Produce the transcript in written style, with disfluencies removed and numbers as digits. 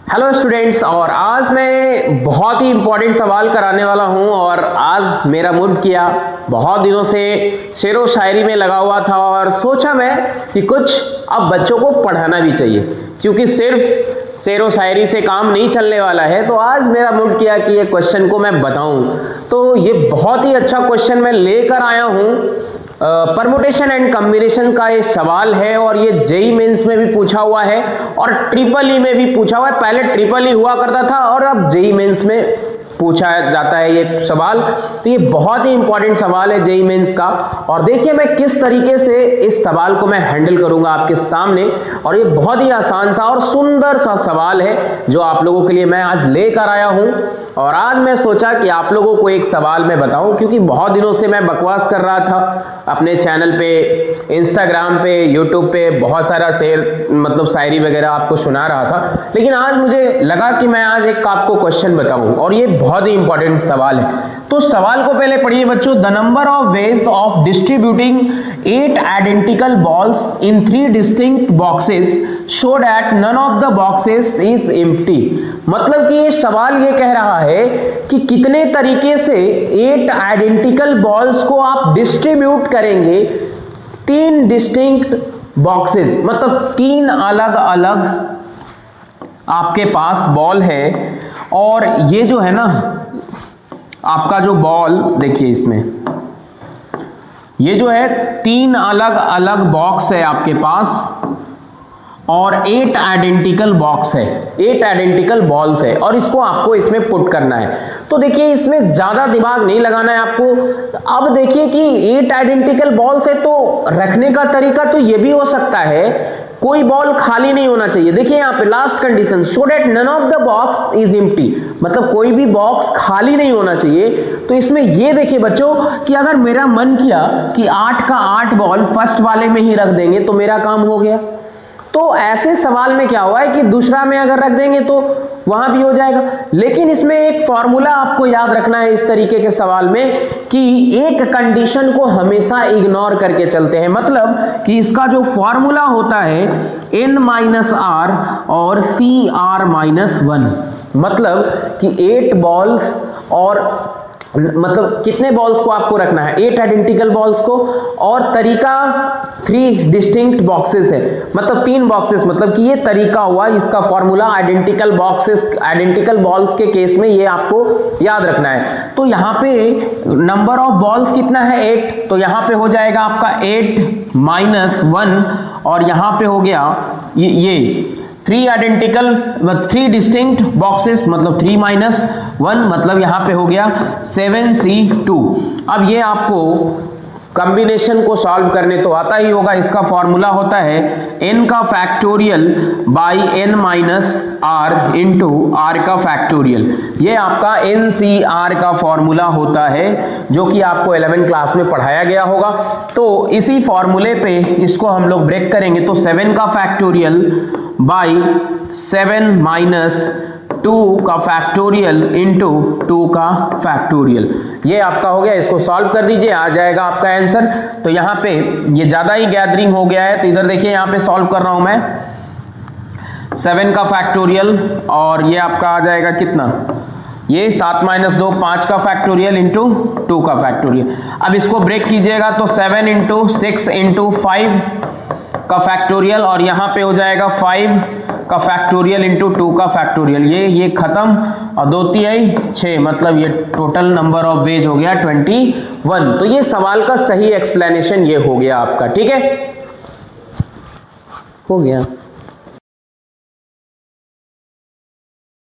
Hello students, और आज मैं बहुत ही इम्पोर्टेंट सवाल कराने वाला हूं। और आज मेरा मूड किया, बहुत दिनों से शेरो शायरी में लगा हुआ था और सोचा मैं कि कुछ अब बच्चों को पढ़ाना भी चाहिए, क्योंकि सिर्फ शेरो शायरी से काम नहीं चलने वाला है। तो आज मेरा मूड किया कि ये क्वेश्चन को मैं बताऊं। तो ये बहुत ही अच्छा क्वेश्चन मैं लेकर आया हूं। परमुटेशन एंड कॉम्बिनेशन का ये सवाल है और ये जेई मेंस में भी पूछा हुआ है और ट्रिपल ई में भी पूछा हुआ है। पहले ट्रिपल ई हुआ करता था और अब जेई मेंस में पूछा जाता है ये सवाल। तो ये बहुत ही इंपॉर्टेंट सवाल है जेई मेंस का। और देखिए मैं किस तरीके से इस सवाल को मैं हैंडल करूंगा आपके सामने। और ये बहुत ही आसान सा और सुंदर सा सवाल है जो आप लोगों के लिए मैं आज लेकर आया हूं। और आज मैं सोचा कि आप लोगों को एक सवाल मैं बताऊं, क्योंकि बहुत दिनों से मैं बकवास कर रहा था अपने चैनल पे, इंस्टाग्राम पे, यूट्यूब पे बहुत सारा शायरी वगैरह आपको सुना रहा था। लेकिन आज मुझे लगा कि मैं आज एक आपको क्वेश्चन बताऊं और ये बहुत ही इंपॉर्टेंट सवाल है। तो सवाल को पहले पढ़िए बच्चों। The number of ways of distributing 8 identical balls in 3 distinct boxes show that none of the boxes is empty. मतलब कि ये सवाल ये कह रहा है कि कितने तरीके से 8 आइडेंटिकल बॉल्स को आप डिस्ट्रीब्यूट करेंगे 3 डिस्टिंक्ट बॉक्सेस, मतलब 3 अलग अलग आपके पास बॉल है। और ये जो है ना आपका जो बॉल, देखिए इसमें ये जो है 3 अलग अलग बॉक्स है आपके पास और 8 आइडेंटिकल बॉक्स है, 8 आइडेंटिकल बॉल्स है और इसको आपको इसमें पुट करना है। तो देखिए इसमें ज्यादा दिमाग नहीं लगाना है आपको। अब देखिए कि 8 आइडेंटिकल बॉल्स है तो रखने का तरीका तो ये भी हो सकता है, कोई बॉल खाली नहीं होना चाहिए। देखिए यहाँ पे last condition, so that none of the box is empty, मतलब कोई भी बॉक्स खाली नहीं होना चाहिए। तो इसमें ये देखिए बच्चों कि अगर मेरा मन किया कि 8 का 8 बॉल फर्स्ट वाले में ही रख देंगे तो मेरा काम हो गया। तो ऐसे सवाल में क्या हुआ है कि दूसरा में अगर रख देंगे तो वहां भी हो जाएगा। लेकिन इसमें एक फॉर्मूला आपको याद रखना है इस तरीके के सवाल में कि एक कंडीशन को हमेशा इग्नोर करके चलते हैं। मतलब कि इसका जो फॉर्मूला होता है n-r और cr-1, मतलब कि 8 बॉल्स और मतलब कितने बॉल्स को आपको रखना है, 8 आइडेंटिकल बॉल्स को, और तरीका 3 डिस्टिंक्ट बॉक्सेस है, मतलब 3 बॉक्सेस, मतलब कि ये तरीका हुआ इसका formula identical boxes, identical balls के केस में ये आपको याद रखना है। तो यहाँ पे नंबर ऑफ बॉल्स कितना है 8, तो यहाँ पे हो जाएगा आपका 8 - 1 और यहाँ पे हो गया ये 3 डिस्टिंक्ट बॉक्सेस, मतलब 3 - 1, मतलब यहां पे हो गया 7c2। अब ये आपको कॉम्बिनेशन को सॉल्व करने तो आता ही होगा। इसका फॉर्मूला होता है n का factorial by n - r into r का फैक्टोरियल। ये आपका NCR का फॉर्मूला होता है जो कि आपको 11th क्लास में पढ़ाया गया होगा। तो इसी फॉर्मूले पे इसको हम लोग ब्रेक करेंगे तो 7 का फैक्टोरियल बाई 7 - 2 का फैक्टोरियल इंटू 2 का फैक्टोरियल। ये आपका हो गया। इसको सॉल्व कर दीजिए, आ जाएगा आपका आंसर। तो यहाँ पे ये ज्यादा ही गैदरिंग हो गया है, तो इधर देखिए यहाँ पे सॉल्व कर रहा हूं मैं 7 का फैक्टोरियल और ये आपका आ जाएगा कितना, ये 7 - 2 5 का फैक्टोरियल इंटू 2 का फैक्टोरियल। अब इसको ब्रेक कीजिएगा तो 7 × 6 × 5 का फैक्टोरियल और यहाँ पे हो जाएगा 5 का फैक्टोरियल इंटू 2 का फैक्टोरियल। ये खत्म और 2 × 3 = 6, मतलब ये टोटल नंबर ऑफ वेज हो गया 21। तो ये सवाल का सही एक्सप्लेनेशन ये हो गया आपका। ठीक है, हो गया।